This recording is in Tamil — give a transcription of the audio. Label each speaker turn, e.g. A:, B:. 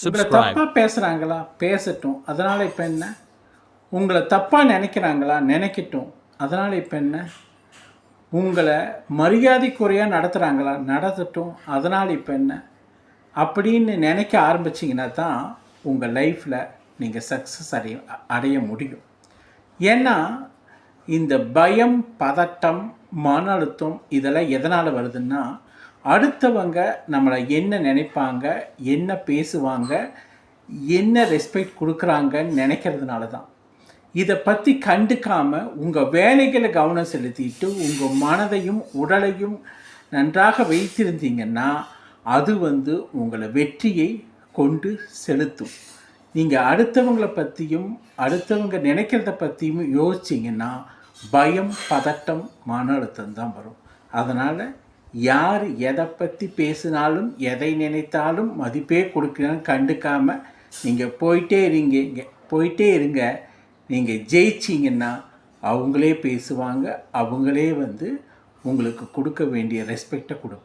A: உங்களை தப்பாக பேசுகிறாங்களா, பேசட்டும், அதனால் இப்போ என்ன? உங்களை தப்பாக நினைக்கிறாங்களா, நினைக்கட்டும், அதனால் இப்போ என்ன? உங்களை மரியாதைக்குறையாக நடத்துகிறாங்களா, நடத்தட்டும், அதனால் இப்போ என்ன? அப்படின்னு நினைக்க ஆரம்பிச்சிங்கன்னா தான் உங்கள் லைஃப்பில் நீங்கள் சக்ஸஸ் அடைய முடியும். ஏன்னா இந்த பயம், பதட்டம், மன அழுத்தம் இதெல்லாம் எதனால் வருதுன்னா, அடுத்தவங்க நம்மளை என்ன நினைப்பாங்க, என்ன பேசுவாங்க, என்ன ரெஸ்பெக்ட் கொடுக்குறாங்கன்னு நினைக்கிறதுனால தான். இதை பற்றி கண்டுக்காமல் உங்கள் வேலைகளை கவனம் செலுத்திட்டு உங்கள் மனதையும் உடலையும் நன்றாக வைத்திருந்தீங்கன்னா அது உங்களை வெற்றியை கொண்டு செலுத்தும். நீங்கள் அடுத்தவங்களை பற்றியும் அடுத்தவங்க நினைக்கிறத பற்றியும் யோசிச்சிங்கன்னா பயம், பதட்டம், மன அழுத்தம் தான் வரும். அதனால் யார் எதை பற்றி பேசினாலும் எதை நினைத்தாலும் மதிப்பே கொடுக்கணும்னு கண்டுக்காமல் நீங்கள் போயிட்டே இருங்க. நீங்கள் ஜெயிச்சிங்கன்னா அவங்களே பேசுவாங்க, அவங்களே உங்களுக்கு கொடுக்க வேண்டிய ரெஸ்பெக்டை கொடுப்பாங்க.